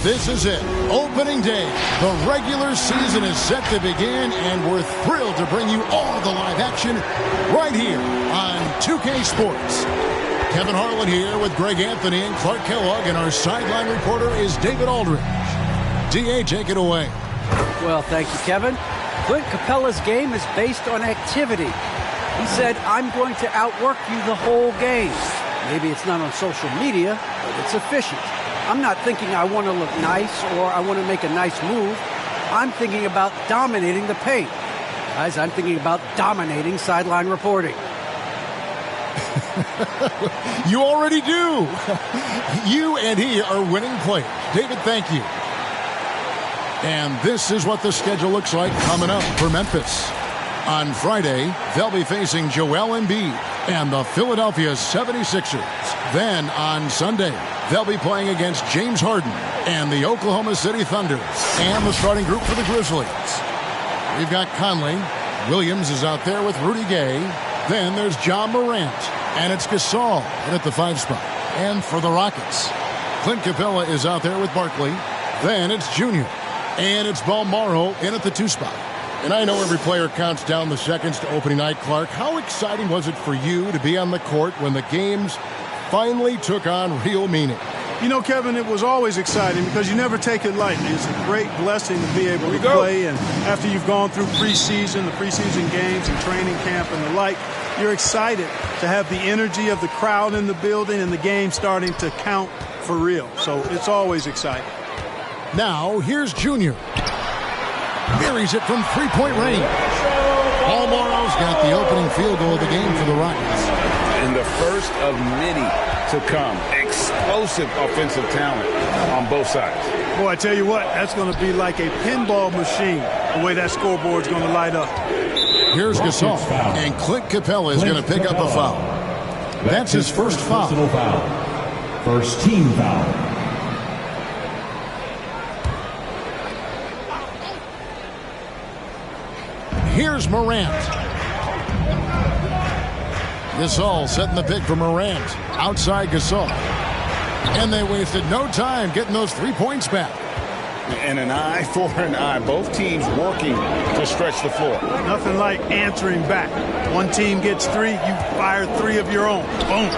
This is it, opening day. The regular season is set to begin, and we're thrilled to bring you all the live action right here on 2K Sports. Kevin Harlan here with Greg Anthony and Clark Kellogg, and our sideline reporter is David Aldridge. D.A., take it away. Well, thank you, Kevin. Clint Capella's game is based on activity. He said, I'm going to outwork you the whole game. Maybe it's not on social media, but it's efficient. I'm not thinking I want to look nice or I want to make a nice move. I'm thinking about dominating the paint. Guys, I'm thinking about dominating sideline reporting. You already do. You and he are winning players. David, thank you. And this is what the schedule looks like coming up for Memphis. On Friday, they'll be facing Joel Embiid and the Philadelphia 76ers. Then on Sunday, they'll be playing against James Harden and the Oklahoma City Thunder. And the starting group for the Grizzlies. We've got Conley. Williams is out there with Rudy Gay. Then there's John Morant. And it's Gasol in at the 5 spot. And for the Rockets, Clint Capella is out there with Barkley. Then it's Junior. And it's Balmaro in at the 2 spot. And I know every player counts down the seconds to opening night, Clark. How exciting was it for you to be on the court when the games finally took on real meaning? You know, Kevin, it was always exciting because you never take it lightly. It's a great blessing to be able to play. And after you've gone through preseason, the preseason games and training camp and the like, you're excited to have the energy of the crowd in the building and the game starting to count for real. So it's always exciting. Now, here's Junior. Buries it from three-point range. Balmaro's got the opening field goal of the game for the Rockets. And the first of many to come. Explosive offensive talent on both sides. Boy, I tell you what, that's going to be like a pinball machine, the way that scoreboard's going to light up. Here's Gasol, and Clint Capella is going to pick up a foul. That's his first foul. First team foul. Here's Morant. Gasol setting the pick for Morant. Outside Gasol. And they wasted no time getting those 3 points back. And an eye for an eye. Both teams working to stretch the floor. Nothing like answering back. One team gets 3, you fire 3 of your own. Boom.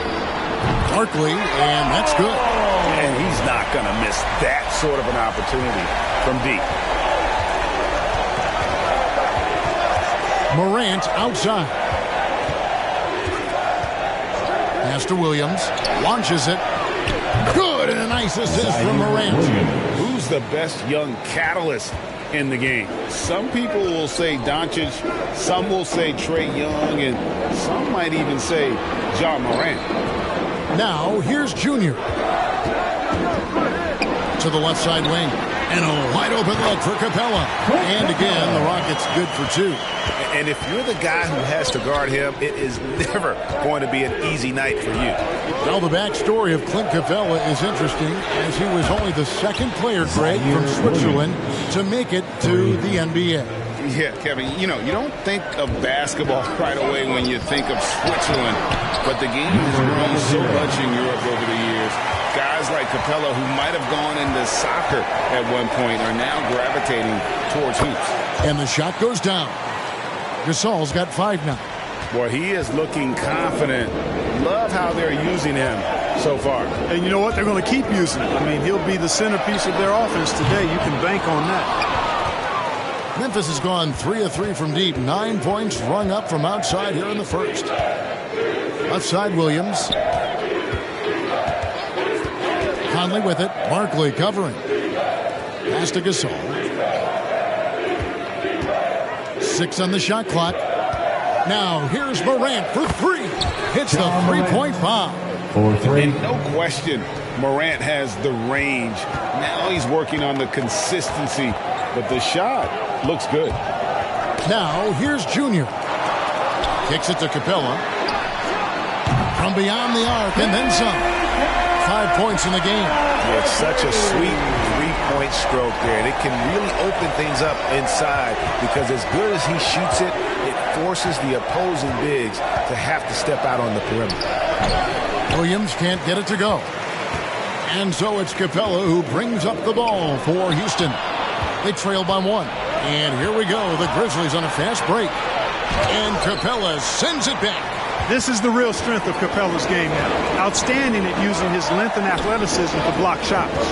Barkley, and that's good. And he's not going to miss that sort of an opportunity from deep. Morant outside. Pass to Williams. Launches it. Good, and a nice assist from Morant. Who's the best young catalyst in the game? Some people will say Doncic, some will say Trae Young, and some might even say John Morant. Now, here's Junior. To the left side wing. And a wide open look for Capella. And again, the Rockets good for 2. And if you're the guy who has to guard him, it is never going to be an easy night for you. Well, the backstory of Clint Capella is interesting, as he was only the second player, Greg, from Switzerland to make it to the NBA. Yeah, Kevin, you know, you don't think of basketball right away when you think of Switzerland, but the game has grown so much in Europe over the years. Guys like Capella, who might have gone into soccer at one point, are now gravitating towards hoops. And the shot goes down. Gasol's got 5 now. Boy, he is looking confident. Love how they're using him so far. And you know what? They're going to keep using him. I mean, he'll be the centerpiece of their offense today. You can bank on that. Memphis has gone 3 of 3 from deep. 9 points rung up from outside here in the first. Left side, Williams. Conley with it. Barkley covering. Pass to Gasol. 6 on the shot clock. Now here's Morant for 3. Hits the 3-point bomb. And no question, Morant has the range. Now he's working on the consistency, but the shot looks good. Now here's Junior. Kicks it to Capella. From beyond the arc and then some. 5 points in the game. It's such a sweet 3-point stroke there. And it can really open things up inside because as good as he shoots it, it forces the opposing bigs to have to step out on the perimeter. Williams can't get it to go. And so it's Capella who brings up the ball for Houston. They trail by 1. And here we go. The Grizzlies on a fast break. And Capella sends it back. This is the real strength of Capella's game now. Outstanding at using his length and athleticism to block shots.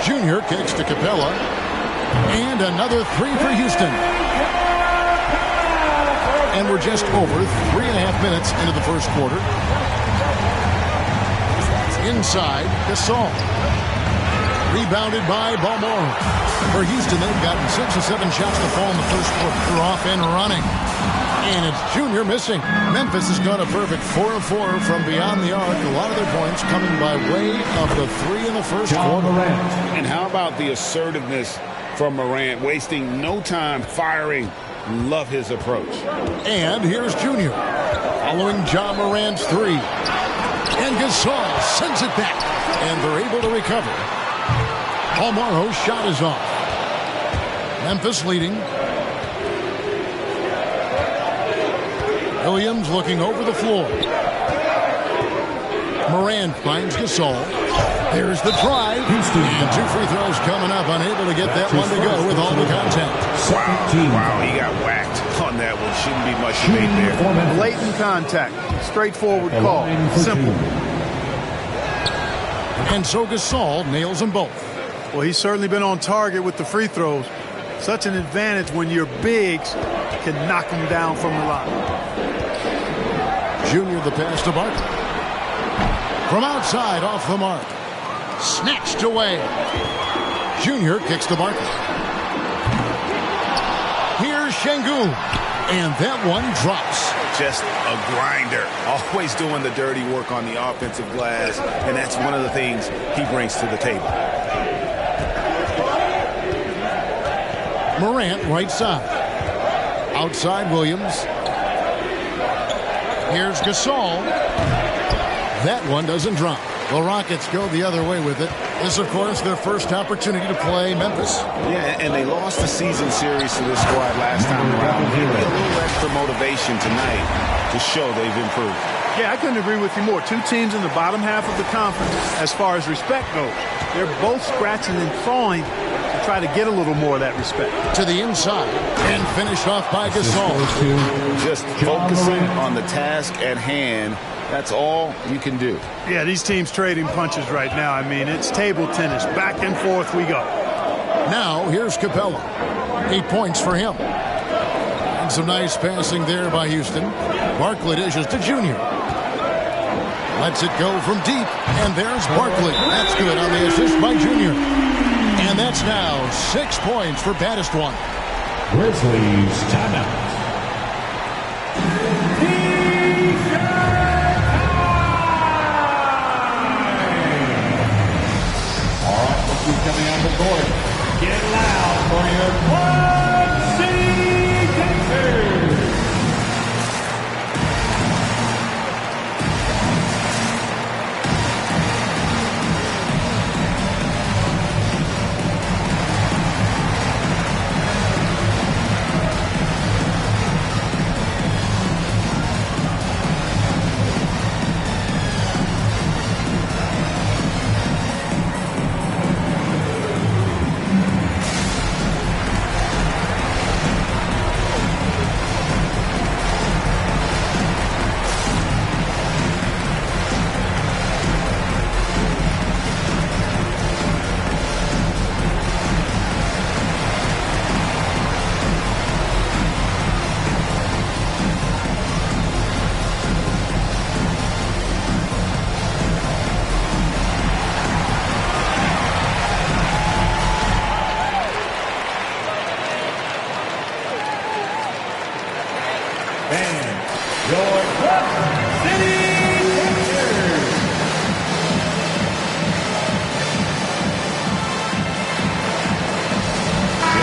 Junior kicks to Capella. And another 3 for Houston. And we're just over 3.5 minutes into the first quarter. Inside, Gasol. Rebounded by Balmore. For Houston, they've gotten 6 or 7 shots to fall in the first quarter. They're off and running. And it's Junior missing. Memphis has gone a perfect 4 of 4 from beyond the arc. A lot of their points coming by way of the 3 in the first quarter. And how about the assertiveness from Morant, wasting no time firing. Love his approach. And here's Junior following Ja Morant's 3. And Gasol sends it back. And they're able to recover. Almaro's shot is off. Memphis leading. Williams looking over the floor. Morant finds Gasol. There's the drive. And 2 free throws coming up. Unable to get that one to go with all the contact. Wow, he got whacked on that one. Shouldn't be much debate there. Blatant contact. Straightforward call. Simple. And so Gasol nails them both. Well, he's certainly been on target with the free throws. Such an advantage when your bigs can knock them down from the line. Junior the pass to Barkley. From outside off the mark. Snatched away. Junior kicks to Barkley. Here's Şengün. And that one drops. Just a grinder. Always doing the dirty work on the offensive glass. And that's one of the things he brings to the table. Morant right side. Outside Williams. Here's Gasol. That one doesn't drop. The Rockets go the other way with it. This, of course, their first opportunity to play Memphis. Yeah, and they lost the season series to this squad last time around. Maybe a little extra motivation tonight to show they've improved. Yeah, I couldn't agree with you more. 2 teams in the bottom half of the conference as far as respect goes. They're both scratching and clawing to try to get a little more of that respect. To the inside and finished off by Gasol. Just focusing on the task at hand. That's all you can do. Yeah, these teams trading punches right now. I mean, it's table tennis. Back and forth we go. Now, here's Capella. 8 points for him. And some nice passing there by Houston. Barkley dishes to Junior. Lets it go from deep. And there's Barkley. That's good on the assist by Junior. And that's now 6 points for baddest one. Grizzlies timeout. Coming on the court. Get loud for your Quad City Gangsters.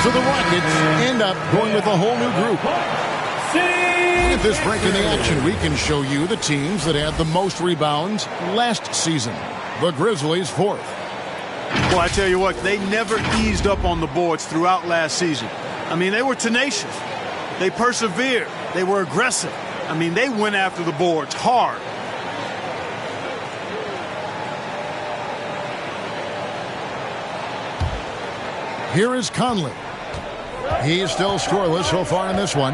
So the Rockets end up going with a whole new group. At this break in the action, we can show you the teams that had the most rebounds last season. The Grizzlies 4th. Well, I tell you what, they never eased up on the boards throughout last season. I mean, they were tenacious. They persevered. They were aggressive. I mean, they went after the boards hard. Here is Conley. He's still scoreless so far in this one.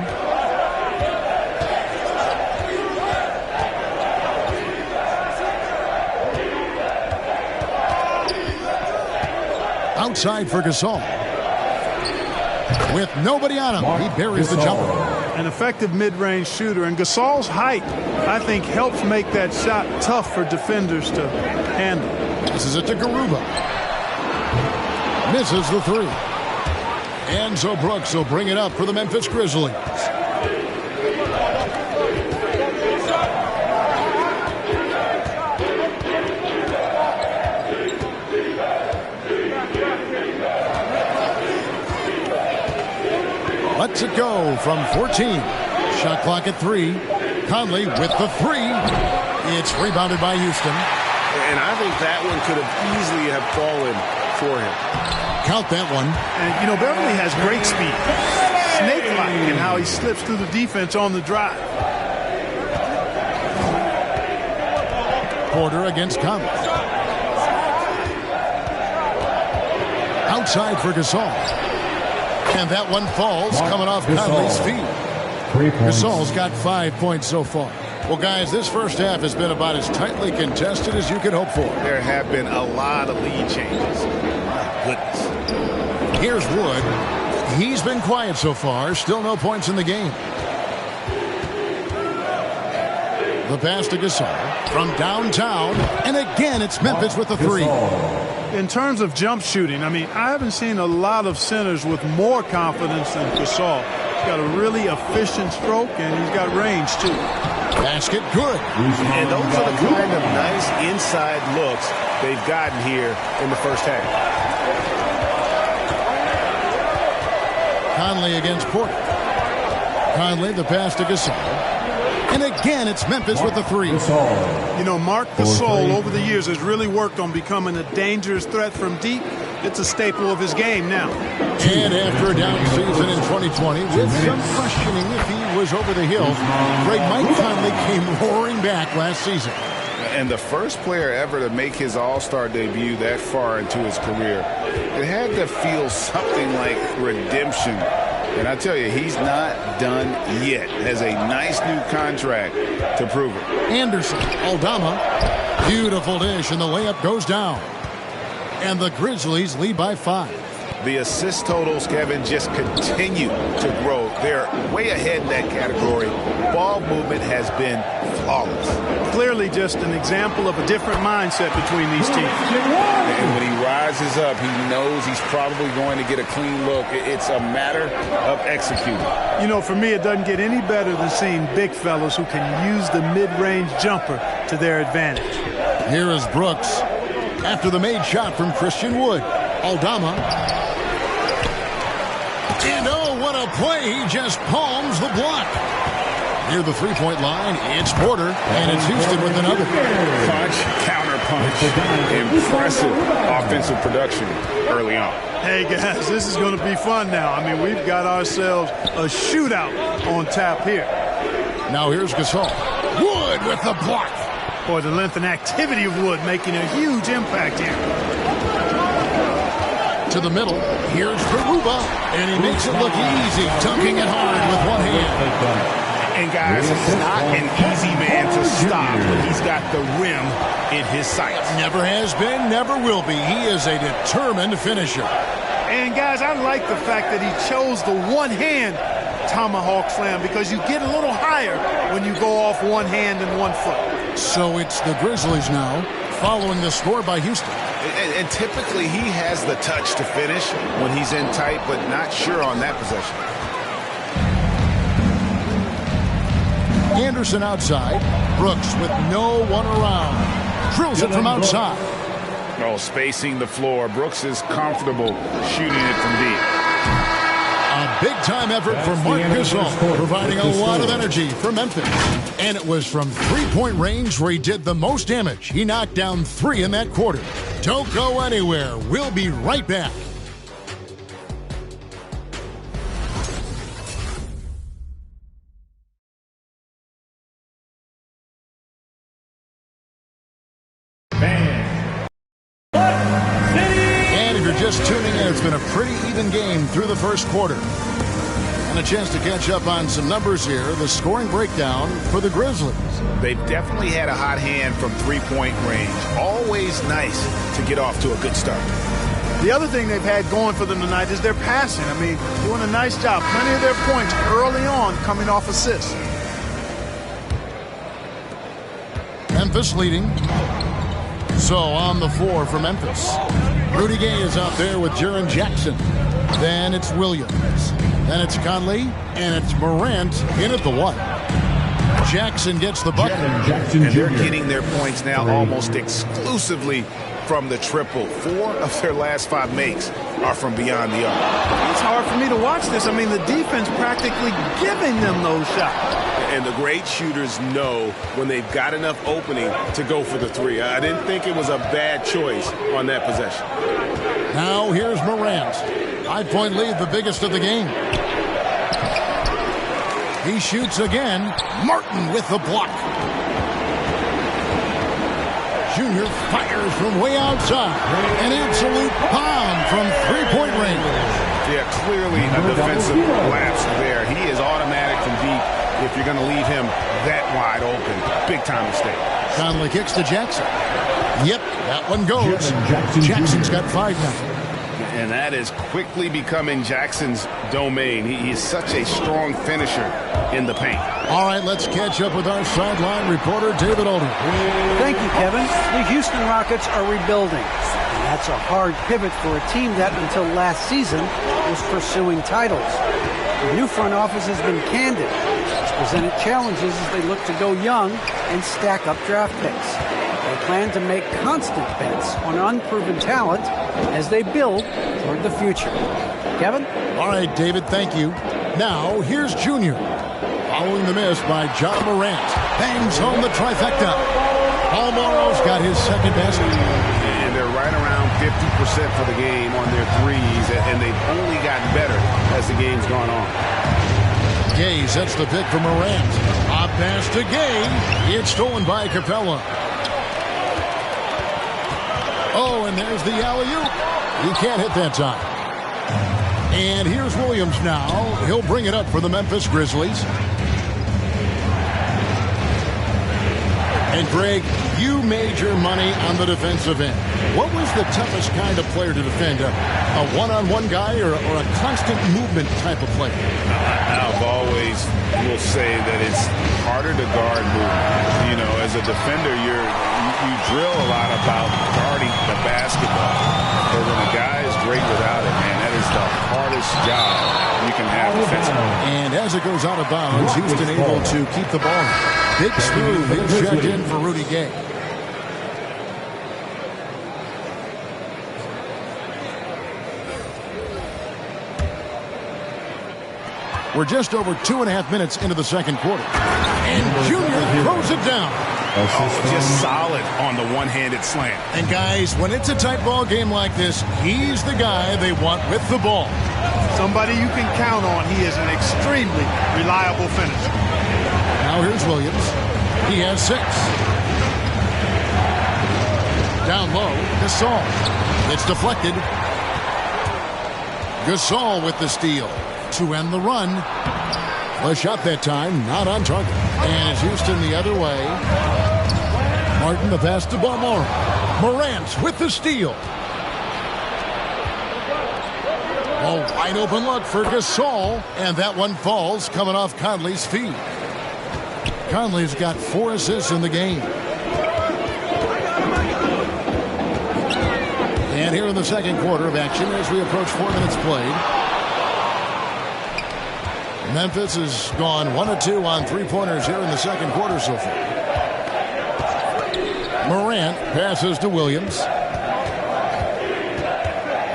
Outside for Gasol. With nobody on him, he buries the jumper. An effective mid-range shooter, and Gasol's height, I think, helps make that shot tough for defenders to handle. This is it to Garuba. Misses the three. And so Brooks will bring it up for the Memphis Grizzlies. Lets it go from 14. Shot clock at 3. Conley with the 3. It's rebounded by Houston. And I think that one could have easily have fallen for him. Count that one. And, you know, Beverly has great speed. Snake-like in how he slips through the defense on the drive. Porter against Conley. Outside for Gasol. And that one falls coming off Conley's feet. Gasol's got 5 points so far. Well, guys, this first half has been about as tightly contested as you could hope for. There have been a lot of lead changes. My goodness. Here's Wood. He's been quiet so far. Still no points in the game. The pass to Gasol from downtown. And again, it's Memphis with the 3. In terms of jump shooting, I mean, I haven't seen a lot of centers with more confidence than Gasol. He's got a really efficient stroke, and he's got range, too. Basket good. And those are the kind of nice inside looks they've gotten here in the first half. Conley against Porter. Conley, the pass to Gasol. And again, it's Memphis with the 3. You know, Marc Gasol over the years has really worked on becoming a dangerous threat from deep. It's a staple of his game now. And after a down season in 2020, with some questioning if he was over the hill, Greg Mike Conley came roaring back last season. And the first player ever to make his All-Star debut that far into his career, it had to feel something like redemption. And I tell you, he's not done yet. Has a nice new contract to prove it. Anderson, Aldama, beautiful dish, and the layup goes down. And the Grizzlies lead by 5. The assist totals, Kevin, just continue to grow. They're way ahead in that category. Ball movement has been flawless. Clearly just an example of a different mindset between these teams. And when he rises up, he knows he's probably going to get a clean look. It's a matter of executing. You know, for me, it doesn't get any better than seeing big fellas who can use the mid-range jumper to their advantage. Here is Brooks. After the made shot from Christian Wood. Aldama. And oh, what a play. He just palms the block. Near the three-point line, it's Porter, and it's Houston with another. Punch, counter punch. Impressive offensive production early on. Hey, guys, this is going to be fun now. I mean, we've got ourselves a shootout on tap here. Now here's Gasol. Wood with the block. Boy, the length and activity of Wood making a huge impact here. To the middle, here's Garuba, and he makes it look easy, dunking it hard with one hand. And guys, he's not an easy man to stop, but he's got the rim in his sights. Never has been, never will be. He is a determined finisher. And guys, I like the fact that he chose the one-hand tomahawk slam because you get a little higher when you go off one hand and 1 foot. So it's the Grizzlies now, following the score by Houston. And typically he has the touch to finish when he's in tight, but not sure on that possession. Anderson outside. Brooks with no one around. Drills it from outside. Oh, spacing the floor. Brooks is comfortable shooting it from deep. A big-time effort for Marc Gasol, providing a lot of energy for Memphis. And it was from three-point range where he did the most damage. He knocked down 3 in that quarter. Don't go anywhere. We'll be right back. just tuning in, it's been a pretty even game through the first quarter. And a chance to catch up on some numbers here. The scoring breakdown for the Grizzlies. They've definitely had a hot hand from three-point range. Always nice to get off to a good start. The other thing they've had going for them tonight is their passing. I mean, doing a nice job. Plenty of their points early on coming off assists. Memphis leading. So on the floor for Memphis. Rudy Gay is out there with Jaren Jackson. Then it's Williams. Then it's Conley. And it's Morant in at the 1. Jackson gets the bucket. And they're getting their points now almost exclusively from the triple. 4 of their last 5 makes are from beyond the arc. It's hard for me to watch this. I mean, the defense practically giving them those shots. And the great shooters know when they've got enough opening to go for the 3. I didn't think it was a bad choice on that possession. Now here's Morant. 5-point lead, the biggest of the game. He shoots again. Martin with the block. Junior fires from way outside. An absolute bomb from three-point range. Yeah, clearly a defensive lapse there. He is automatic from deep if you're going to leave him that wide open. Big-time mistake. Conley kicks to Jackson. Yep, that one goes. Jackson's got 5 now. And that is quickly becoming Jackson's domain. He is such a strong finisher in the paint. All right, let's catch up with our sideline reporter, David Oldham. Thank you, Kevin. The Houston Rockets are rebuilding. And that's a hard pivot for a team that, until last season, was pursuing titles. The new front office has been candid. It's presented challenges as they look to go young and stack up draft picks. They plan to make constant bets on unproven talent as they build toward the future. Kevin? All right, David, thank you. Now, here's Junior. Following the miss by John Morant. Bangs home the trifecta. Paul Morrow's got his second basket. And they're right around 50% for the game on their threes, and they've only gotten better as the game's gone on. Gay sets the pick for Morant. A pass to Gay. It's stolen by Capella. Oh, and there's the alley-oop. He can't hit that time. And here's Williams now. He'll bring it up for the Memphis Grizzlies. And Greg, you made your money on the defensive end. What was the toughest kind of player to defend? A one-on-one guy or a constant movement type of player? I've always will say that it's harder to guard movement. You know, as a defender, you drill a lot about guarding the basketball. But when a guy is great without it, man, that is the hardest job you can have defensively. And as it goes out of bounds, Houston able to keep the ball. Big smooth is checked in for Rudy Gay. We're just over 2.5 minutes into the second quarter. And Junior throws it down. Oh, just solid on the one-handed slam. And guys, when it's a tight ball game like this, he's the guy they want with the ball. Somebody you can count on. He is an extremely reliable finisher. Now here's Williams. He has 6. Down low, Gasol. It's deflected. Gasol with the steal to end the run. A shot that time, not on target. And it's Houston the other way. Martin the pass to Balmore. Morant with the steal. A wide open look for Gasol. And that one falls coming off Conley's feet. Conley's got 4 assists in the game. And here in the second quarter of action as we approach 4 minutes played. Memphis has gone 1 of 2 on 3-pointers here in the second quarter so far. Morant passes to Williams.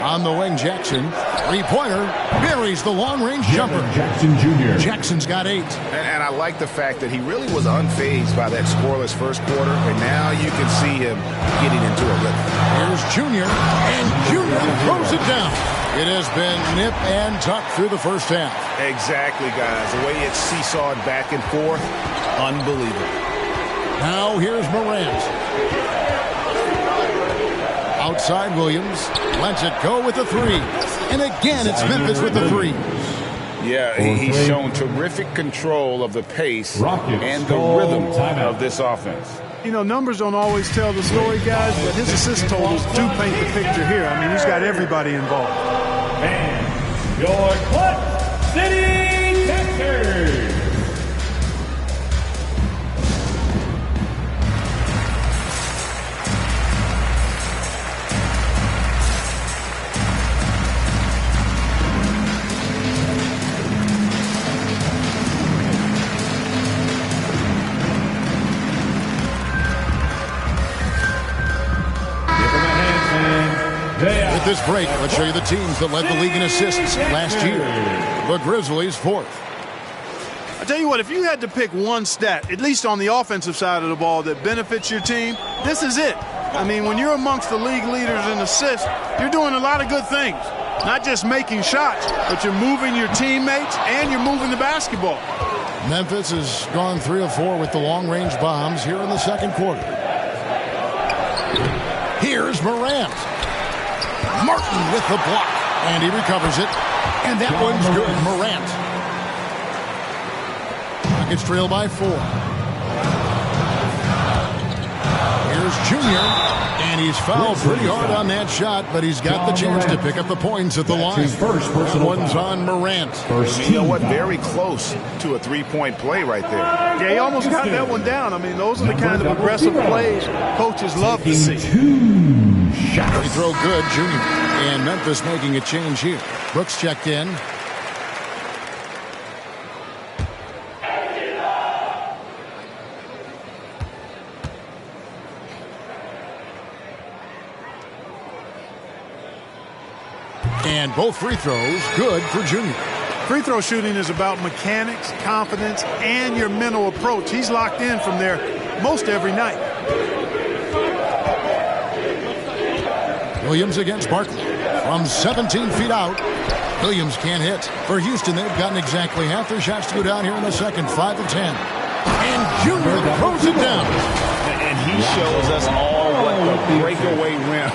On the wing, Jackson. 3-pointer. Buries the long-range jumper. Jackson Jr. Jackson's got 8. And I like the fact that he really was unfazed by that scoreless first quarter, and now you can see him getting into a rhythm. Here's Junior, and Junior throws it down. It has been nip and tuck through the first half. Exactly, guys. The way it's seesawed back and forth, unbelievable. Now here's Morant. A Outside Williams. Lets it go with the three. And again, it's Memphis with the three. Yeah, he's shown terrific control of the pace and the rhythm of this offense. You know, numbers don't always tell the story, guys, but his assist totals do paint the picture here. I mean, he's got everybody involved. And your Clutch City Texans. With this break, let's show you the teams that led the league in assists last year. The Grizzlies, 4th. I tell you what, if you had to pick one stat, at least on the offensive side of the ball, that benefits your team, this is it. I mean, when you're amongst the league leaders in assists, you're doing a lot of good things. Not just making shots, but you're moving your teammates and you're moving the basketball. Memphis has gone 3 of 4 with the long-range bombs here in the second quarter. Here's Morant. Martin with the block, and he recovers it, and that one's good. Morant. Rockets trail by 4. Here's Junior, and he's fouled pretty hard on that shot, but he's got the chance to pick up the points at the line. That one's on Morant. You know what? Very close to a three-point play right there. Yeah, he almost got that one down. I mean, those are the kind of aggressive plays coaches love to see. Free throw good, Junior. And Memphis making a change here. Brooks checked in. And both free throws good for Junior. Free throw shooting is about mechanics, confidence, and your mental approach. He's locked in from there most every night. Williams against Barkley from 17 feet out. Williams can't hit. For Houston, they've gotten exactly half their shots to go down here in the second, 5 of 10. And Junior throws it down. And he shows us all what the breakaway rim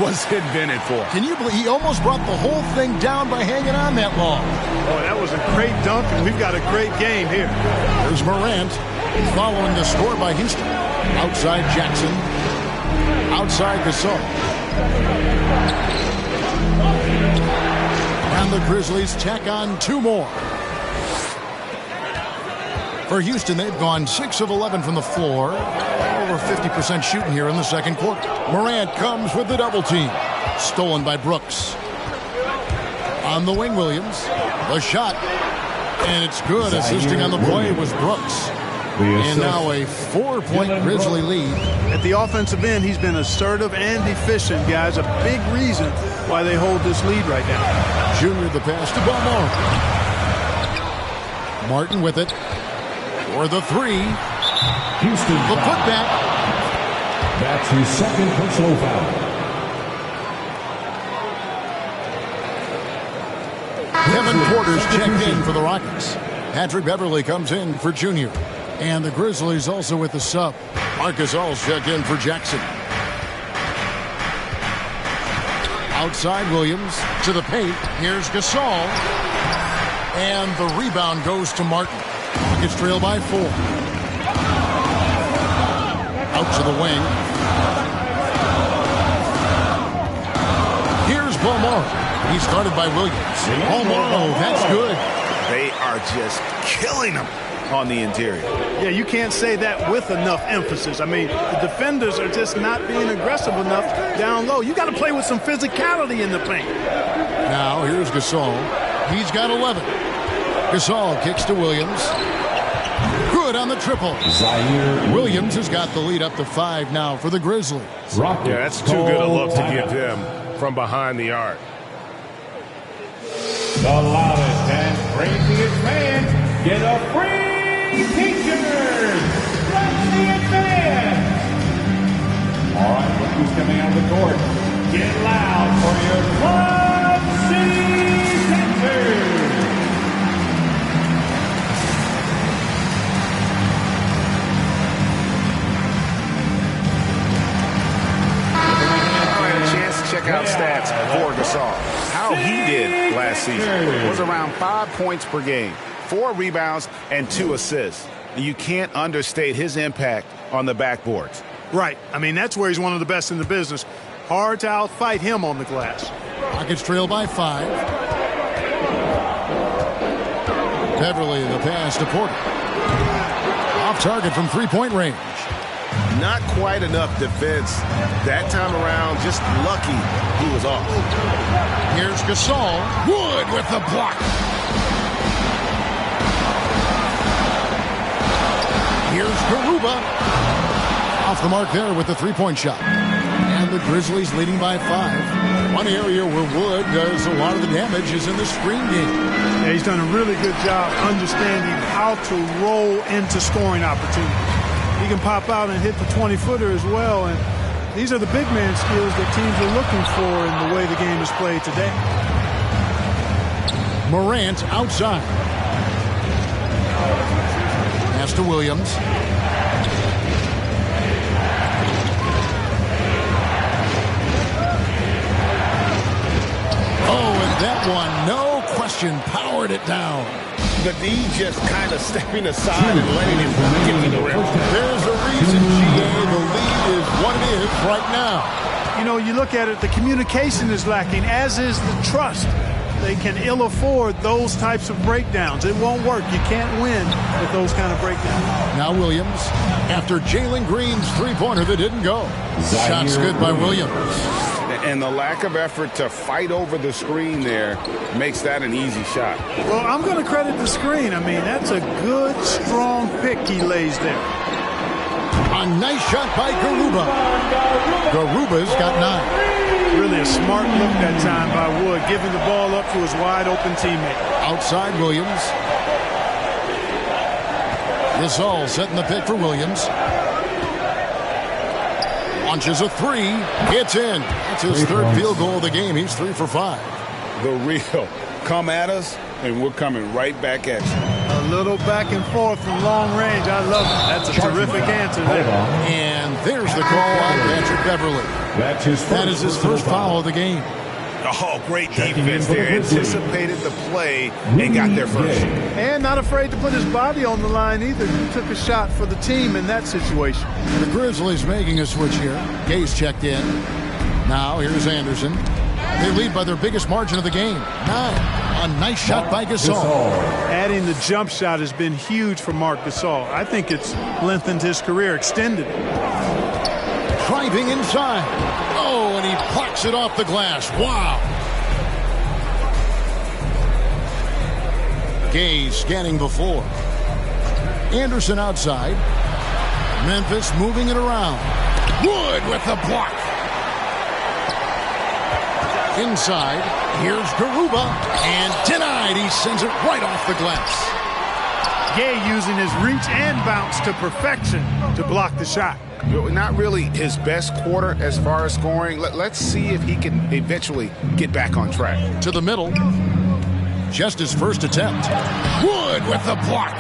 was invented for. Can you believe he almost brought the whole thing down by hanging on that long? Oh, that was a great dunk, and we've got a great game here. There's Morant following the score by Houston. Outside Jackson. Outside Gasol. And the Grizzlies tack on 2 more. For Houston, they've gone 6 of 11 from the floor. Over 50% shooting here in the second quarter. Morant comes with the double team. Stolen by Brooks. On the wing, Williams. The shot. And it's good. Assisting on the play was Brooks. And now a 4-point Grizzly lead. At the offensive end, he's been assertive and efficient, guys. A big reason why they hold this lead right now. Junior the pass to Balmore. Martin with it. For the 3. Houston. The putback. That's his second personal foul. Kevin Porter's checked in for the Rockets. Patrick Beverly comes in for Junior. And the Grizzlies also with the sub. Marcus All's checked in for Jackson. Outside Williams to the paint. Here's Gasol. And the rebound goes to Martin. Rockets trail by 4. Out to the wing. Here's Balmore. He started by Williams. Balmore, that's good. They are just killing him on the interior. Yeah, you can't say that with enough emphasis. I mean, the defenders are just not being aggressive enough down low. You got to play with some physicality in the paint. Now, here's Gasol. He's got 11. Gasol kicks to Williams. Good on the triple. Williams has got the lead up to 5 now for the Grizzlies. Yeah, that's too good a look to give them from behind the arc. The loudest and craziest fans get a free t-shirt. Let's see it, fans. All right, look who's coming out of the court. Get loud for your Clutch City Texans. knockout stats for Gasol. How he did last season was around 5 points per game, 4 rebounds, and 2 assists. And you can't understate his impact on the backboards. Right. I mean, that's where he's one of the best in the business. Hard to outfight him on the glass. Rockets trail by 5. Beverly, the pass to Porter. Off target from three-point range. Not quite enough defense that time around. Just lucky he was off. Here's Gasol. Wood with the block. Here's Garuba. Off the mark there with the three-point shot. And the Grizzlies leading by 5. One area where Wood does a lot of the damage is in the screen game. Yeah, he's done a really good job understanding how to roll into scoring opportunities. He can pop out and hit the 20-footer as well. And these are the big man skills that teams are looking for in the way the game is played today. Morant outside. Pass to Williams. Oh, and that one, no question, powered it down. The D just kind of stepping aside and letting him get to the rim. There's a reason, GA, the lead is what it is right now. You know, you look at it, the communication is lacking, as is the trust. They can ill afford those types of breakdowns. It won't work. You can't win with those kind of breakdowns. Now Williams, after Jalen Green's three-pointer that didn't go. Shot's good by Williams. And the lack of effort to fight over the screen there makes that an easy shot. Well, I'm going to credit the screen. I mean, that's a good, strong pick he lays there. A nice shot by Garuba. Garuba's got 9. Really a smart look that time by Wood, giving the ball up to his wide-open teammate. Outside Williams. Gasol setting the pick for Williams. Launches a 3. It's in. That's his third field goal of the game. He's 3 for 5. The real come at us, and we're coming right back at you. A little back and forth from long range. I love it. That's a terrific answer there. And there's the call on Patrick Beverly. That is his first foul of the game. Oh, great defense there. Anticipated the play and got there first. And not afraid to put his body on the line either. He took a shot for the team in that situation. The Grizzlies making a switch here. Gay's checked in. Now here's Anderson. They lead by their biggest margin of the game, 9. A nice shot by Gasol. Adding the jump shot has been huge for Marc Gasol. I think it's lengthened his career, extended it. Driving inside. Oh, and he plucks it off the glass. Wow. Gay scanning the floor. Anderson outside. Memphis moving it around. Wood with the block. Inside. Here's Garuba. And denied. He sends it right off the glass. Gay using his reach and bounce to perfection to block the shot. Not really his best quarter as far as scoring. Let's see if he can eventually get back on track. To the middle. Just his first attempt. Wood with the block.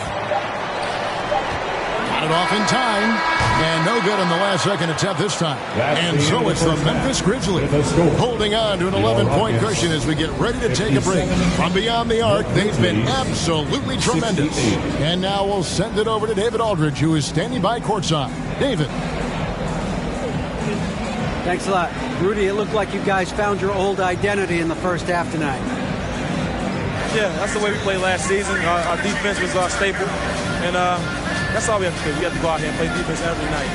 Got it off in time. And no good on the last second attempt this time. And so it's the Memphis Grizzlies holding on to an 11-point cushion as we get ready to take a break. From beyond the arc, they've been absolutely tremendous. And now we'll send it over to David Aldridge, who is standing by courtside. David. Thanks a lot. Rudy, it looked like you guys found your old identity in the first half tonight. Yeah, that's the way we played last season. Our defense was our staple. And that's all we have to do. We have to go out here and play defense every night.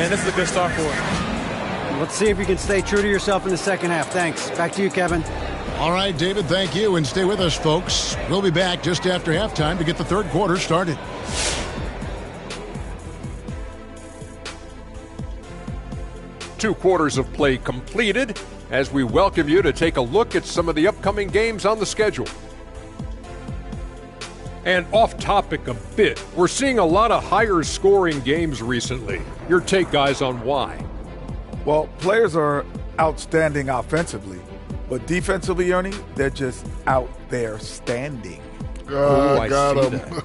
And this is a good start for us. Let's see if you can stay true to yourself in the second half. Thanks. Back to you, Kevin. All right, David, thank you. And stay with us, folks. We'll be back just after halftime to get the third quarter started. Two quarters of play completed as we welcome you to take a look at some of the upcoming games on the schedule. And off topic a bit, we're seeing a lot of higher scoring games recently. Your take, guys, on why? Well, players are outstanding offensively, but defensively, Ernie, they're just out there standing. I got him.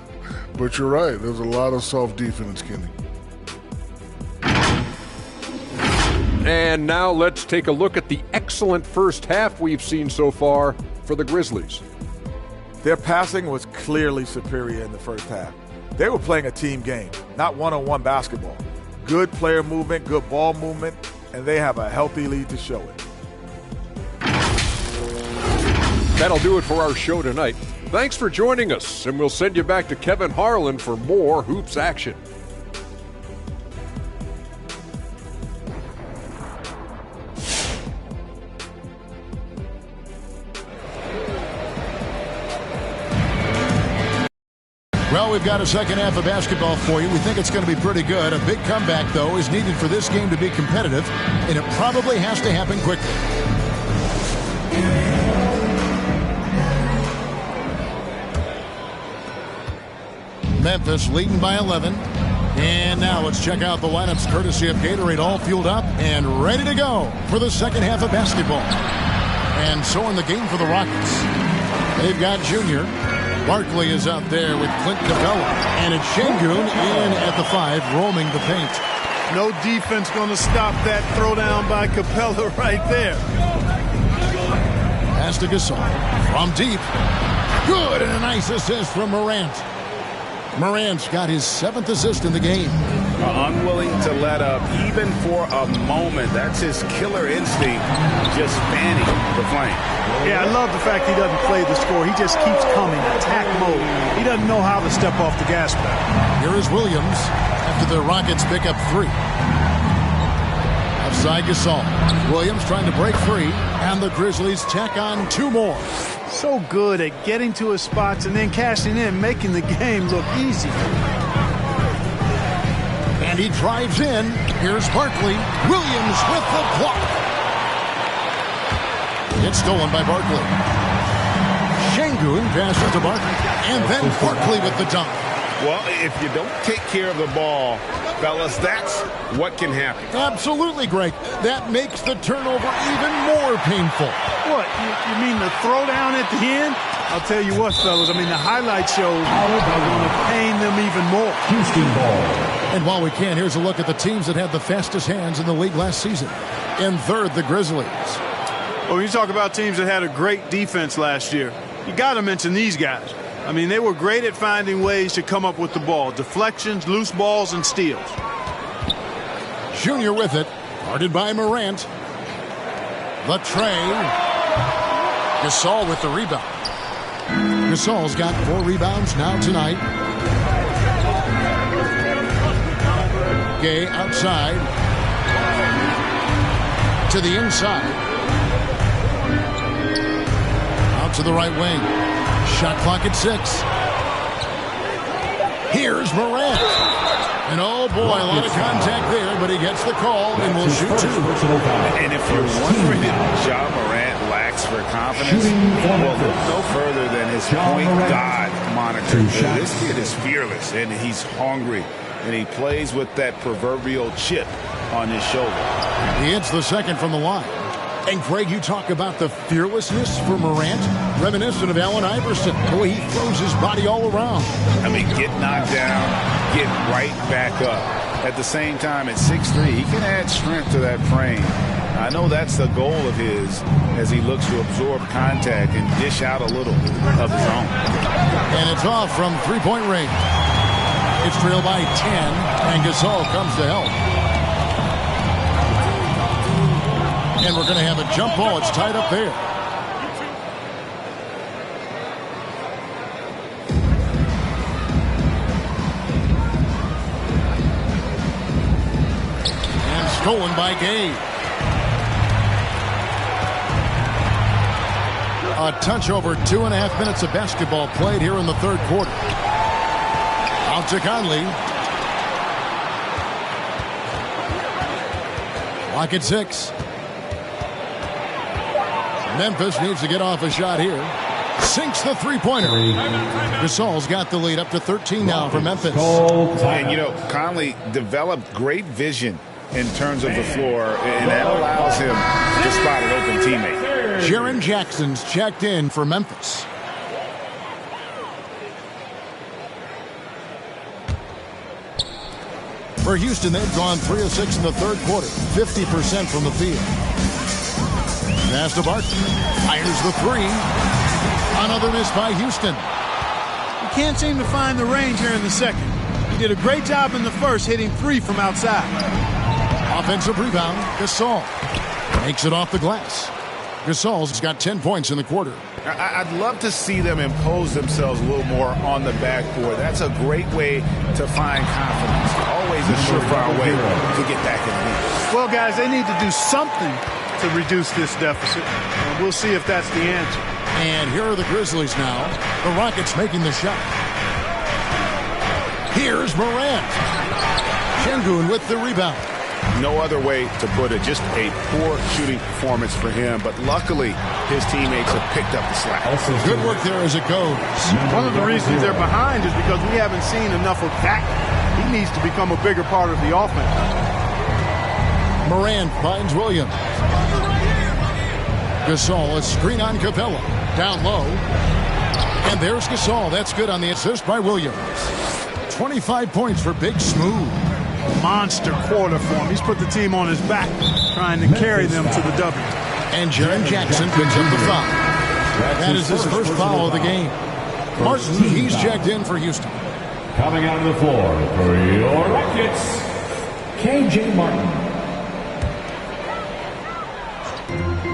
But you're right. There's a lot of soft defense, Kenny. And now let's take a look at the excellent first half we've seen so far for the Grizzlies. Their passing was clearly superior in the first half. They were playing a team game, not one-on-one basketball. Good player movement, good ball movement, and they have a healthy lead to show it. That'll do it for our show tonight. Thanks for joining us, and we'll send you back to Kevin Harlan for more Hoops action. Well, we've got a second half of basketball for you. We think it's going to be pretty good. A big comeback, though, is needed for this game to be competitive, and it probably has to happen quickly. Memphis leading by 11. And now let's check out the lineups courtesy of Gatorade, all fueled up and ready to go for the second half of basketball. And so in the game for the Rockets, they've got Junior. Barkley is out there with Clint Capella. And it's Şengün in at the 5, roaming the paint. No defense going to stop that throwdown by Capella right there. Pass to Gasol. From deep. Good, and a nice assist from Morant. Morant's got his 7th assist in the game. Unwilling to let up even for a moment. That's his killer instinct, just fanning the flame. Yeah, I love the fact he doesn't play the score. He just keeps coming, attack mode. He doesn't know how to step off the gas pedal. Here is Williams after the Rockets pick up 3. Outside Gasol. Williams trying to break free, and the Grizzlies tack on 2 more. So good at getting to his spots and then cashing in, making the game look easy. And he drives in. Here's Barkley. Williams with the block. It's stolen by Barkley. Şengün passes to Barkley. And then Barkley with the dunk. Well, if you don't take care of the ball, fellas, that's what can happen. Absolutely, Greg. That makes the turnover even more painful. What? You mean the throwdown at the end? I'll tell you what, fellas. I mean, the highlight shows are going to pain them even more. Houston ball. And while we can, here's a look at the teams that had the fastest hands in the league last season. In third, the Grizzlies. Well, when you talk about teams that had a great defense last year, you got to mention these guys. I mean, they were great at finding ways to come up with the ball. Deflections, loose balls, and steals. Junior with it. Guarded by Morant. The tray. Gasol with the rebound. Gasol's got 4 rebounds now tonight. Gay outside. To the inside. Out to the right wing. Shot clock at 6. Here's Morant. And oh boy, a lot of contact there, but he gets the call and will shoot 2. And if you're wondering if Ja Morant lacks for confidence, well, look no further than his point guard monitor. This kid is fearless, and he's hungry, and he plays with that proverbial chip on his shoulder. He hits the second from the line. And, Greg, you talk about the fearlessness for Morant, reminiscent of Allen Iverson, the way he throws his body all around. I mean, get knocked down, get right back up. At the same time, at 6'3", he can add strength to that frame. I know that's the goal of his as he looks to absorb contact and dish out a little of his own. And it's off from three-point range. It's trailed by 10, and Gasol comes to help. And we're going to have a jump ball. It's tied up there. And stolen by Gay. A touch over 2.5 minutes of basketball played here in the third quarter. Out to Conley. Clock at 6. Memphis needs to get off a shot here. Sinks the three-pointer. Gasol's got the lead up to 13 now for Memphis. And, you know, Conley developed great vision in terms of the floor, and that allows him to spot an open teammate. Jaren Jackson's checked in for Memphis. For Houston, they've gone 3 of 6 in the third quarter, 50% from the field. Pass to Barton. Fires the three. Another miss by Houston. He can't seem to find the range here in the second. He did a great job in the first, hitting 3 from outside. Offensive rebound, Gasol. Makes it off the glass. Gasol's got 10 points in the quarter. I'd love to see them impose themselves a little more on the backboard. That's a great way to find confidence. Always a surefire way to get back in the game. Well, guys, they need to do something to reduce this deficit. And we'll see if that's the answer. And here are the Grizzlies now. The Rockets making the shot. Here's Morant. Şengün with the rebound. No other way to put it. Just a poor shooting performance for him. But luckily, his teammates have picked up the slack. Good work there as it goes. One of the reasons they're behind is because we haven't seen enough of that. He needs to become a bigger part of the offense. Morant finds Williams. Gasol, a screen on Capella. Down low. And there's Gasol. That's good on the assist by Williams. 25 points for Big Smooth. Monster quarter for him. He's put the team on his back, trying to carry them to the W. And Jaren Jackson picks up the foul. That is his first foul of the game. Martin, he's checked in for Houston. Coming out of the floor for your Rockets, K.J. Martin.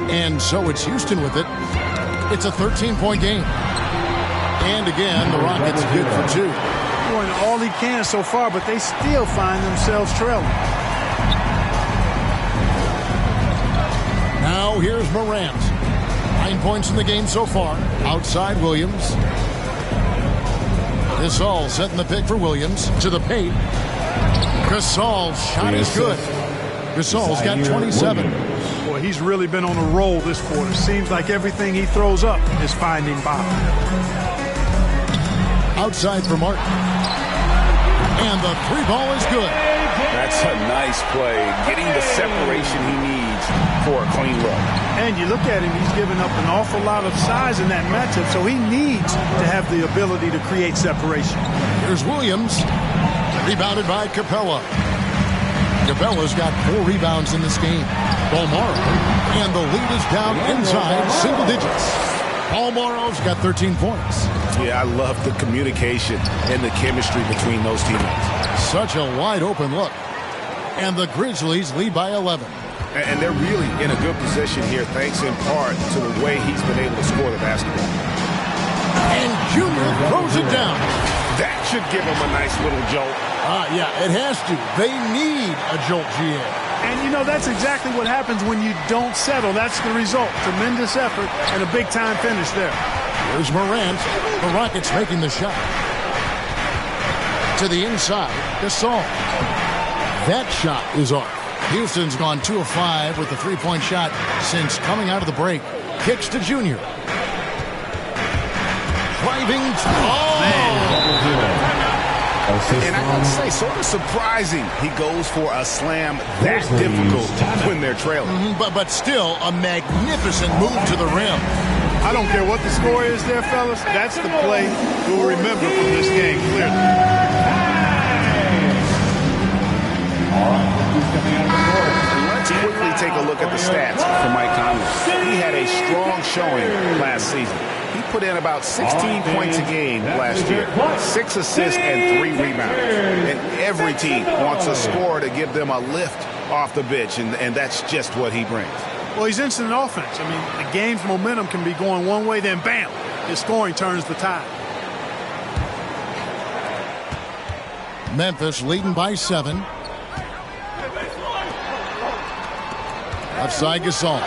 And so it's Houston with it. It's a 13-point game. And again, the Rockets good for 2. Doing all he can so far, but they still find themselves trailing. Now here's Morant. 9 points in the game so far. Outside Williams. Gasol setting the pick for Williams. To the paint. Gasol's shot is good. Gasol's got 27. Boy, he's really been on a roll this quarter. Seems like everything he throws up is finding Bob. Outside for Martin. And the 3-ball is good. That's a nice play. Getting the separation he needs for a clean look. And you look at him, he's given up an awful lot of size in that matchup, so he needs to have the ability to create separation. Here's Williams. Rebounded by Capella. Capella's got 4 rebounds in this game. Bolmaro. And the lead is down inside single digits. Bolmaro's got 13 points. Yeah, I love the communication and the chemistry between those teammates. Such a wide open look. And the Grizzlies lead by 11. And they're really in a good position here, thanks in part to the way he's been able to score the basketball. And Junior throws it down. That should give him a nice little jolt. Yeah, it has to. They need a jolt, GA. And, you know, that's exactly what happens when you don't settle. That's the result. Tremendous effort and a big-time finish there. Here's Morant. The Rockets making the shot. To the inside, Gasol. That shot is off. Houston's gone 2 of 5 with the 3-point shot since coming out of the break. Kicks to Junior. Driving. And I would say sort of surprising he goes for a slam that difficult when they're trailing. But still a magnificent move to the rim. I don't care what the score is there, fellas. That's the play you'll remember from this game, clearly. Let's quickly take a look at the stats for Mike Conley. He had a strong showing last season. He put in about 16 points a game last year, 6 assists and 3 rebounds. And every team wants a scorer to give them a lift off the bench, and that's just what he brings. Well, he's instant offense. I mean, the game's momentum can be going one way, then bam, his scoring turns the tide. Memphis leading by 7. Left side Gasol.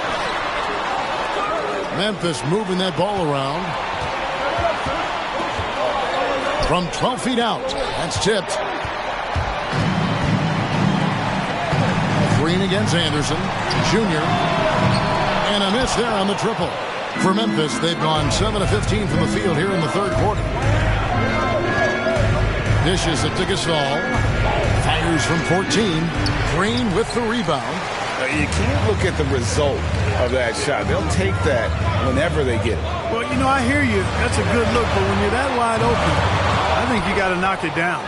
Memphis moving that ball around. From 12 feet out. That's tipped. Green against Anderson. Junior. And a miss there on the triple. For Memphis, they've gone 7 of 15 from the field here in the third quarter. Dishes it to Gasol. Fires from 14. Green with the rebound. You can't look at the result of that shot. They'll take that whenever they get it. Well, you know, I hear you. That's a good look, but when you're that wide open, I think you got to knock it down.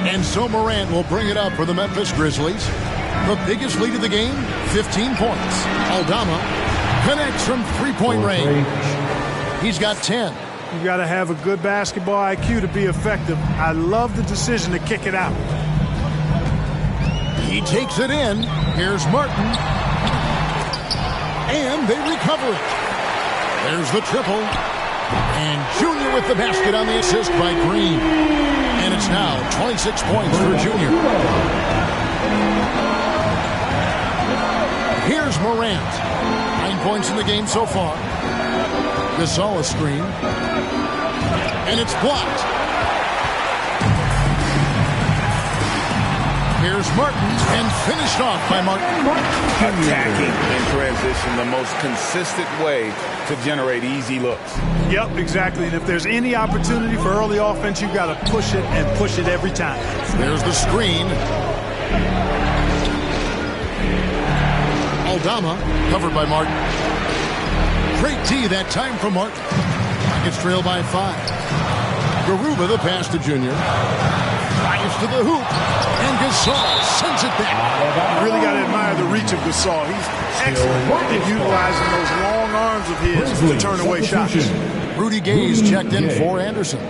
And so Morant will bring it up for the Memphis Grizzlies. The biggest lead of the game, 15 points. Aldama connects from three-point range. He's got 10. You got to have a good basketball IQ to be effective. I love the decision to kick it out. He takes it in. Here's Martin. And they recover it. There's the triple. And Junior with the basket on the assist by Green. And it's now 26 points for Junior. Here's Morant. 9 points in the game so far. Gasol a screen. And it's blocked. Here's Martin, and finished off by Martin. Attacking in transition, the most consistent way to generate easy looks. Yep, exactly. And if there's any opportunity for early offense, you've got to push it and push it every time. There's the screen. Aldama, covered by Martin. Great D that time from Martin. Rockets trail by 5. Garuba the pass to Junior. Fires to the hoop. And Gasol sends it back. You really got to admire the reach of Gasol. He's excellent at utilizing those long arms of his to turn away shots. Rudy Gay's checked in for Anderson.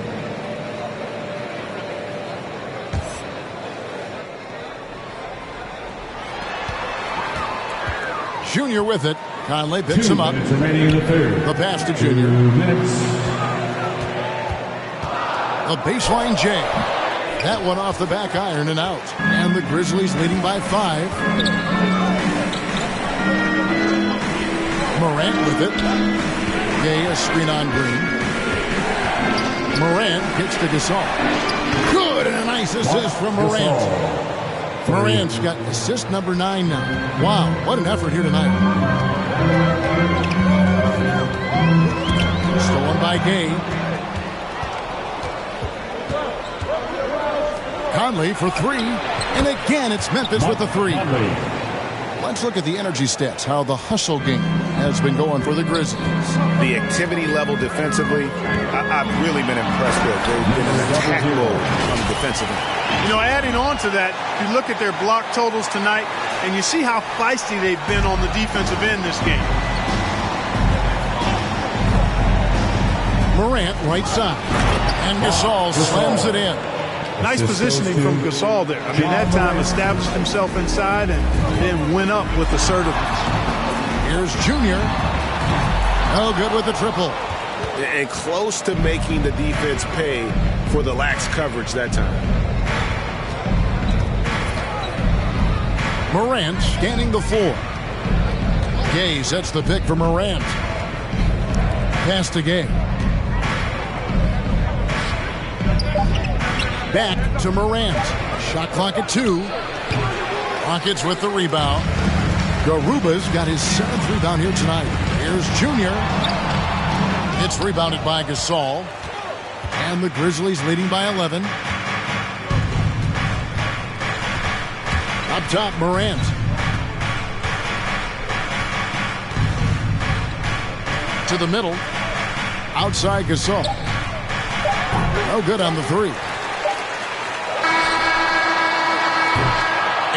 Junior with it. Conley picks him up. The pass to Junior. The baseline J. That one off the back iron and out. And the Grizzlies leading by 5. Morant with it. Gay a screen on Green. Morant gets to Gasol. Good, and a nice assist from Morant. Morant's got assist number 9 now. Wow, what an effort here tonight. Stolen by Gay. Conley for 3. And again, it's Memphis with the 3. Let's look at the energy stats, how the hustle game has been going for the Grizzlies. The activity level defensively, I've really been impressed with. They've been in attack mode on the defensive end. You know, adding on to that, you look at their block totals tonight, and you see how feisty they've been on the defensive end this game. Morant right side. And Gasol slams it in. Nice positioning from Gasol there. I mean, that time established himself inside and then went up with assertiveness. Here's Junior. Oh, good with the triple. And close to making the defense pay for the lax coverage that time. Morant scanning the floor. Gay sets the pick for Morant. Pass to Gay. Back to Morant. Shot clock at 2. Rockets with the rebound. Garuba's got his 7th rebound here tonight. Here's Junior. It's rebounded by Gasol. And the Grizzlies leading by 11. Up top, Morant. To the middle. Outside Gasol. No good on the 3.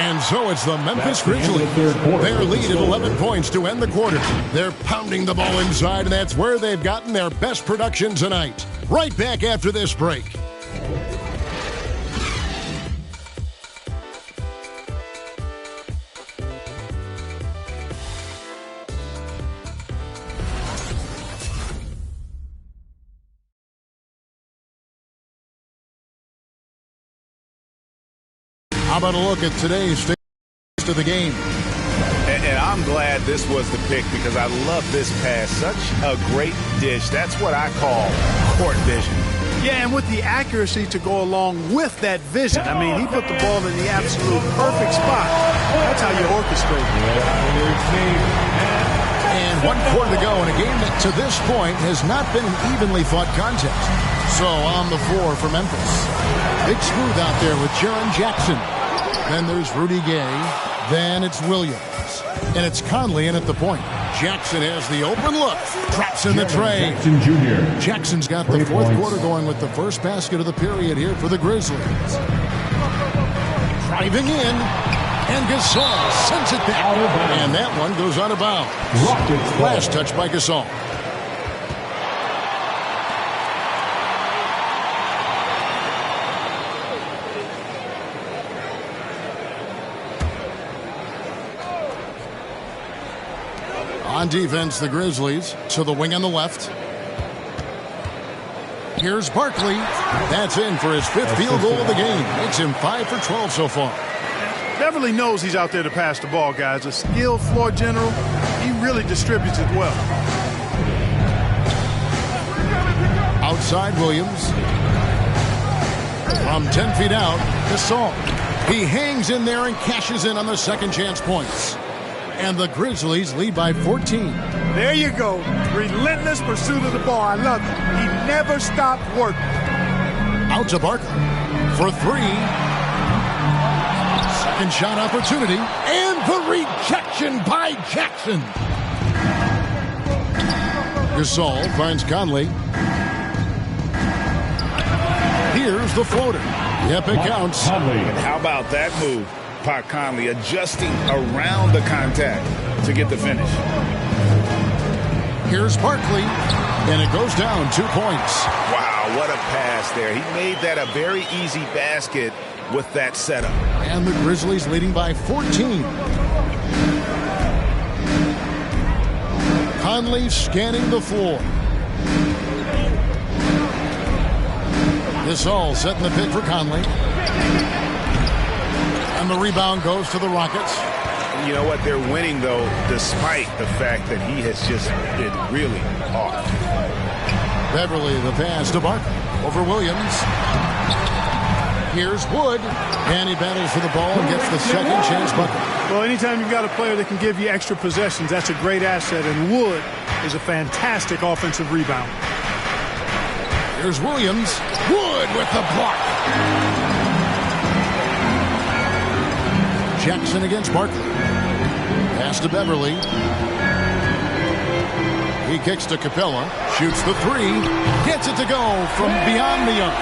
And so it's the Memphis Grizzlies. Their lead at 11 points to end the quarter. They're pounding the ball inside, and that's where they've gotten their best production tonight. Right back after this break. How about a look at today's stage of the game? And I'm glad this was the pick because I love this pass. Such a great dish. That's what I call court vision. Yeah, and with the accuracy to go along with that vision. I mean, he put the ball in the absolute perfect spot. That's how you orchestrate it. And 1 quarter to go in a game that to this point has not been an evenly fought contest. So on the floor for Memphis. Big smooth out there with Jaren Jackson. Then there's Rudy Gay. Then it's Williams. And it's Conley in at the point. Jackson has the open look. Drops in the tray. Jackson Jr. Jackson's got the 4th quarter going with the first basket of the period here for the Grizzlies. Driving in. And Gasol sends it back. And that one goes out of bounds. Last touch by Gasol. On defense, the Grizzlies. To the wing on the left. Here's Barkley. That's in for his 5th field goal of the game. Makes him 5 for 12 so far. Beverly knows he's out there to pass the ball, guys. A skilled floor general. He really distributes it well. Outside Williams. From 10 feet out, Gasol. He hangs in there and cashes in on the second chance points. And the Grizzlies lead by 14. There you go. Relentless pursuit of the ball. I love it. He never stopped working. Out to Barkley for 3. Second shot opportunity. And the rejection by Jackson. Gasol finds Conley. Here's the floater. Yep, it counts. And how about that move? Pat Conley adjusting around the contact to get the finish. Here's Barkley, and it goes down 2 points. Wow, what a pass there. He made that a very easy basket with that setup. And the Grizzlies leading by 14. Conley scanning the floor. Gasol setting the pick for Conley. And the rebound goes to the Rockets. You know what? They're winning, though, despite the fact that he has just been really off. Beverly, the pass to Barkley over Williams. Here's Wood. And he battles for the ball and gets the second chance bucket. Well, anytime you've got a player that can give you extra possessions, that's a great asset. And Wood is a fantastic offensive rebounder. Here's Williams. Wood with the block. Jackson against Barkley. Pass to Beverly. He kicks to Capella. Shoots the 3. Gets it to go from beyond the arc.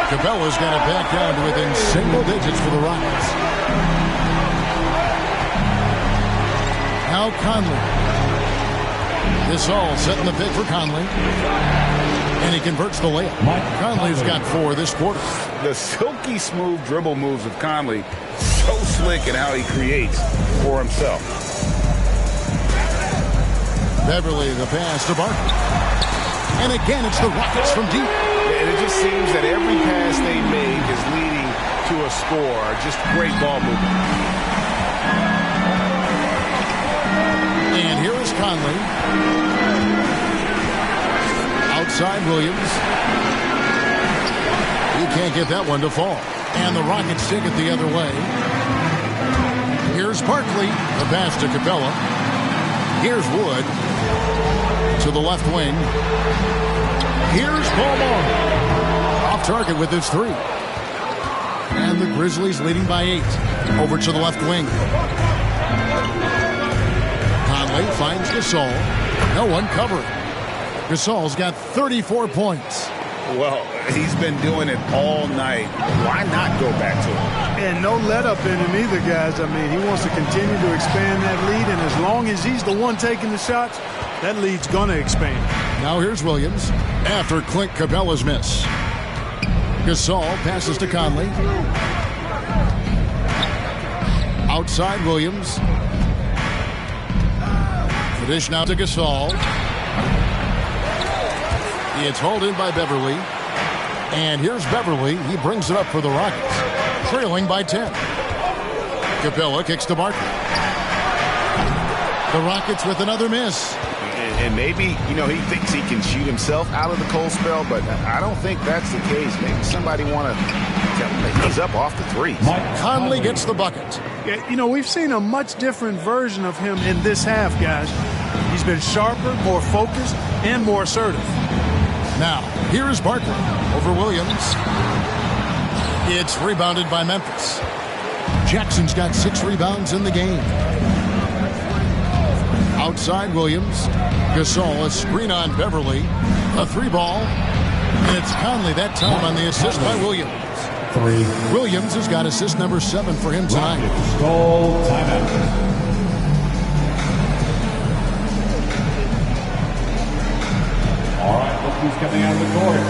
Capella's got it back down to within single digits for the Rockets. Now Conley. Gasol setting the pick for Conley. And he converts the layup. Conley's got 4 this quarter. The silky smooth dribble moves of Conley, so slick in how he creates for himself. Beverly, the pass to Barkley. And again, it's the Rockets from deep. And it just seems that every pass they make is leading to a score. Just great ball movement. And here is Conley. Outside Williams. He can't get that one to fall. And the Rockets take it the other way. Here's Barkley. The pass to Capella. Here's Wood. To the left wing. Here's Ballmore. Off target with his 3. And the Grizzlies leading by 8. Over to the left wing. Conley finds Gasol. No one covering. Gasol's got 34 points. Well, he's been doing it all night. Why not go back to him? And no let up in him either, guys. I mean, he wants to continue to expand that lead, and as long as he's the one taking the shots, that lead's going to expand. Now here's Williams after Clint Capella's miss. Gasol passes to Conley. Outside Williams. The dish now to Gasol. It's hauled in by Beverly. And here's Beverly. He brings it up for the Rockets. Trailing by 10. Capella kicks to Barkley. The Rockets with another miss. And maybe, he thinks he can shoot himself out of the cold spell, but I don't think that's the case. Maybe somebody want to tell him that he's up off the 3. Conley gets the bucket. Yeah, we've seen a much different version of him in this half, guys. He's been sharper, more focused, and more assertive. Now, here is Barkley over Williams. It's rebounded by Memphis. Jackson's got 6 rebounds in the game. Outside Williams. Gasol, a screen on Beverly. A 3 ball. And it's Conley that time on the assist by Williams. 3. Williams has got assist number 7 for him tonight. Goal timeout. All right, look who's coming out of the court.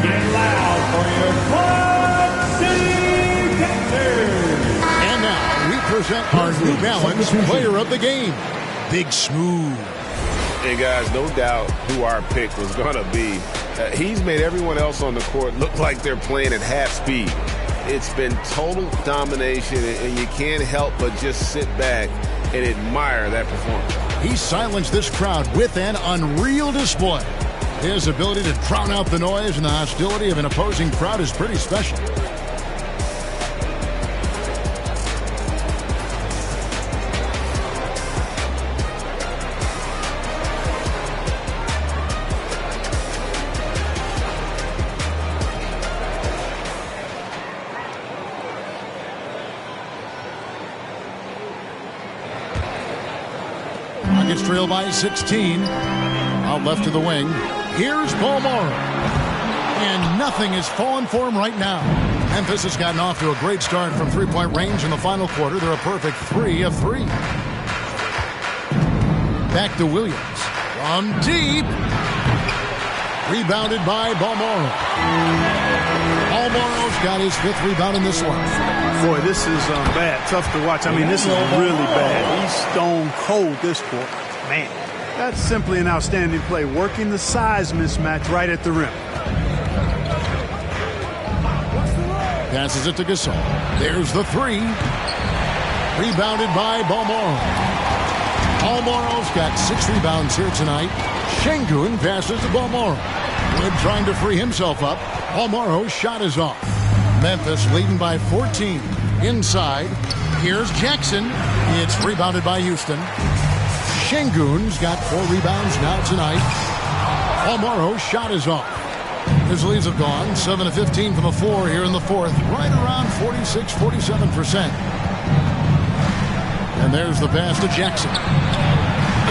Get loud for your Quad City Captors. And now we present our New Balance player of the game, Big Smooth. Hey, guys, no doubt who our pick was going to be. He's made everyone else on the court look like they're playing at half speed. It's been total domination, and you can't help but just sit back and admire that performance. He silenced this crowd with an unreal display. His ability to drown out the noise and the hostility of an opposing crowd is pretty special. Rockets trail by 16. Out left to the wing. Here's Balmoro. And nothing is falling for him right now. Memphis has gotten off to a great start from three-point range in the final quarter. They're a perfect 3 of 3. Back to Williams. From deep. Rebounded by Balmoro. Balmoro's got his 5th rebound in this one. Boy, this is bad. Tough to watch. I mean, this is really bad. He's stone cold this quarter. Man, that's simply an outstanding play. Working the size mismatch right at the rim. Passes it to Gasol. There's the 3. Rebounded by Balmoro. Balmoro's got 6 rebounds here tonight. Şengün passes to Balmoro. Wood trying to free himself up. Balmoro's shot is off. Memphis leading by 14. Inside. Here's Jackson. It's rebounded by Houston. Şengün's got 4 rebounds now tonight. Balmoro's shot is off. His leads have gone 7 of 15 from the floor here in the 4th. Right around 46-47%. And there's the pass to Jackson.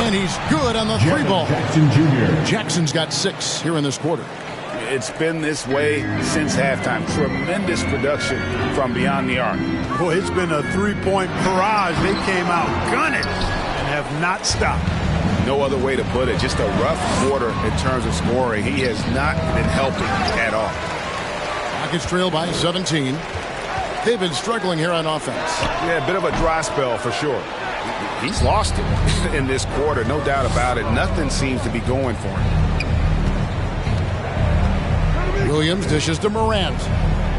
And he's good on the 3 ball. Jackson Jr. Jackson's got 6 here in this quarter. It's been this way since halftime. Tremendous production from beyond the arc. Boy, it's been a 3-point barrage. They came out gunning and have not stopped. No other way to put it. Just a rough quarter in terms of scoring. He has not been helping at all. Rockets trail by 17. They've been struggling here on offense. Yeah, a bit of a dry spell for sure. He's lost it in this quarter, no doubt about it. Nothing seems to be going for him. Williams dishes to Morant.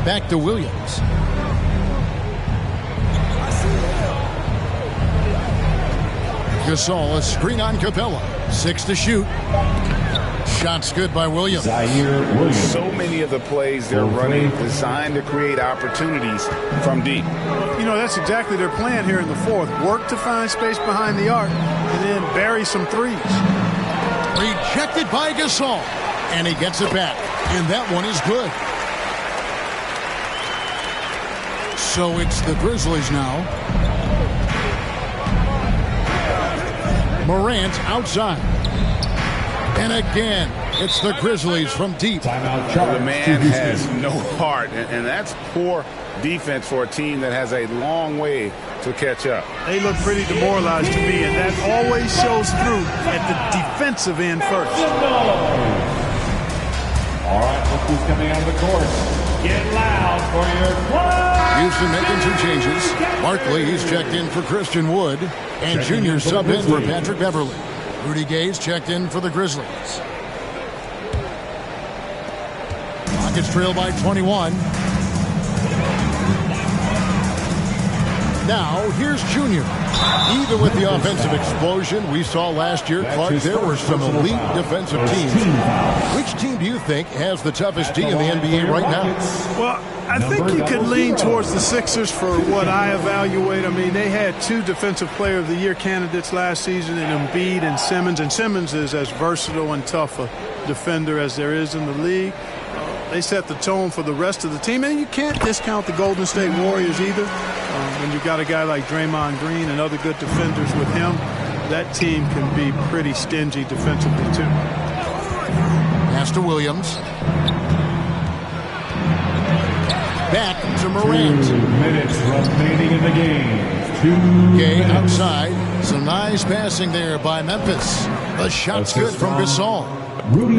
Back to Williams. Gasol, a screen on Capella. 6 to shoot. Shots good by Williams. So many of the plays they're running designed to create opportunities from deep. You know, that's exactly their plan here in the 4th. Work to find space behind the arc and then bury some threes. Rejected by Gasol. And he gets it back. And that one is good. So it's the Grizzlies now. Morant outside. And again, it's the Grizzlies from deep. The man has no heart, and that's poor defense for a team that has a long way to catch up. They look pretty demoralized to me, and that always shows through at the defensive end first. All right, look who's coming out of the court. Get loud for your Houston making some changes. Barkley, he's checked in for Christian Wood. And Junior sub in for Patrick Beverly. Rudy Gay's checked in for the Grizzlies. Rockets trail by 21. Now, here's Junior. Even with the offensive explosion we saw last year, Clark, there were some elite defensive teams. Which team do you think has the toughest D in the NBA right now? Well, I think you could lean towards the Sixers for what I evaluate. I mean, they had 2 Defensive Player of the Year candidates last season in Embiid and Simmons. And Simmons is as versatile and tough a defender as there is in the league. They set the tone for the rest of the team. And you can't discount the Golden State Warriors either. When you've got a guy like Draymond Green and other good defenders with him, that team can be pretty stingy defensively too. Pass to Williams. Back to Morant. 2 minutes remaining in the game. Gay outside. Some nice passing there by Memphis. The shot's good from Gasol.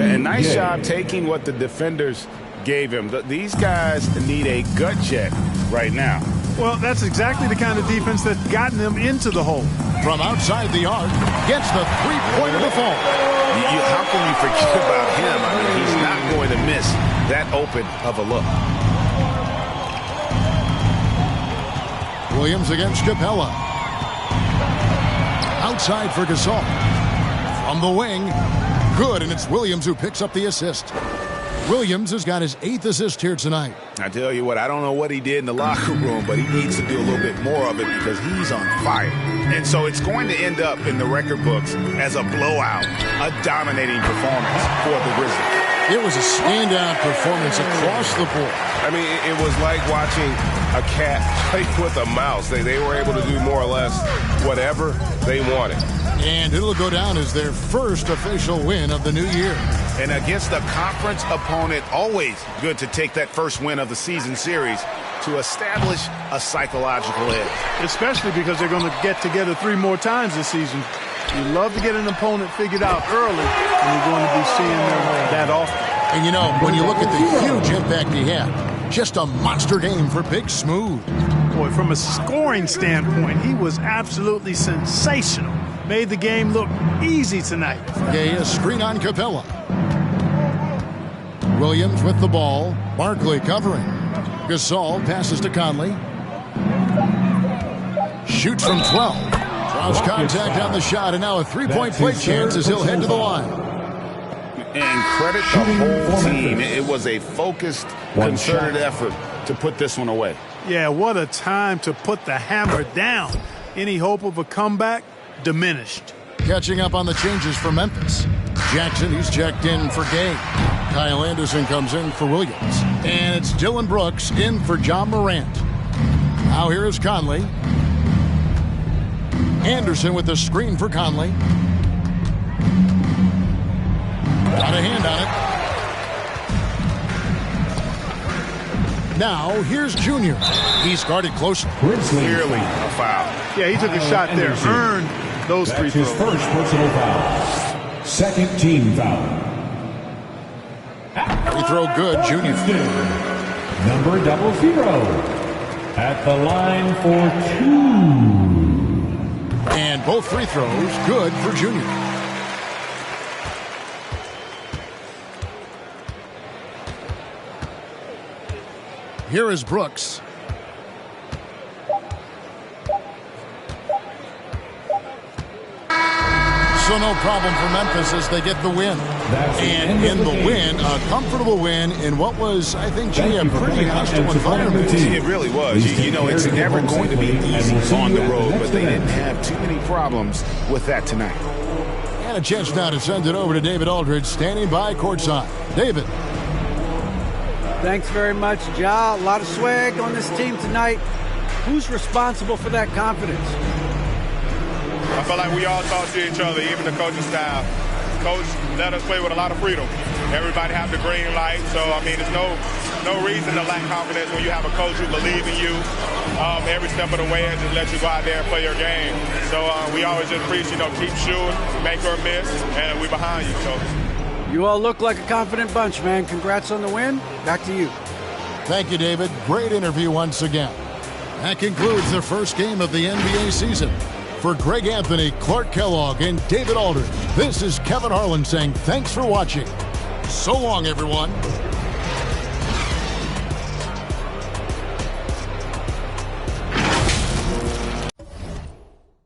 And nice job taking what the defenders gave him. These guys need a gut check right now. Well, that's exactly the kind of defense that's gotten them into the hole. From outside the arc, gets the three-pointer to fall. How can you forget about him? I mean, he's not going to miss that open of a look. Williams against Capella. Outside for Gasol. From the wing. Good, and it's Williams who picks up the assist. Williams has got his 8th assist here tonight. I tell you what, I don't know what he did in the locker room, but he needs to do a little bit more of it because he's on fire. And so it's going to end up in the record books as a blowout, a dominating performance for the Grizzlies. It was a standout performance across the board. I mean, it was like watching a cat play with a mouse. They were able to do more or less whatever they wanted. And it'll go down as their first official win of the new year. And against a conference opponent, always good to take that first win of the season series to establish a psychological edge. Especially because they're going to get together 3 more times this season. You love to get an opponent figured out early, and you're going to be seeing them that often. And you know, when you look at the huge impact he had, just a monster game for Big Smooth. Boy, from a scoring standpoint, he was absolutely sensational. Made the game look easy tonight. Gay, a screen on Capella. Williams with the ball. Barkley covering. Gasol passes to Conley. Shoots from 12. Draws contact on the shot, and now a three-point play chance as he'll head to the line. And credit the whole team. It was a focused, concerted effort to put this one away. Yeah, what a time to put the hammer down. Any hope of a comeback? Diminished. Catching up on the changes for Memphis. Jackson, he's checked in for Gay. Kyle Anderson comes in for Williams. And it's Dylan Brooks in for John Morant. Now here is Conley. Anderson with the screen for Conley. Got a hand on it. Now here's Junior. He's guarded closely. Clearly a foul. Yeah, he took a shot there. Earned those free throws. His first personal foul. Second team foul. Free throw good, Junior. Number 00 at the line for 2. And both free throws good for Junior. Here is Brooks. So no problem for Memphis as they get the win. And in the win, a comfortable win in what was, I think, a pretty hostile environment. It really was. You know, it's never going to be easy on the road, but they didn't have too many problems with that tonight. And a chance now to send it over to David Aldridge, standing by courtside. David. Thanks very much, Ja. A lot of swag on this team tonight. Who's responsible for that confidence? I feel like we all talk to each other, even the coaching staff. Coach let us play with a lot of freedom. Everybody have the green light, so I mean, there's no reason to lack confidence when you have a coach who believes in you every step of the way and just let you go out there and play your game. So we always just preach, keep shooting, make or miss, and we behind you, coach. You all look like a confident bunch, man. Congrats on the win. Back to you. Thank you, David. Great interview once again. That concludes the first game of the NBA season. For Greg Anthony, Clark Kellogg, and David Aldridge, this is Kevin Harlan saying thanks for watching. So long, everyone.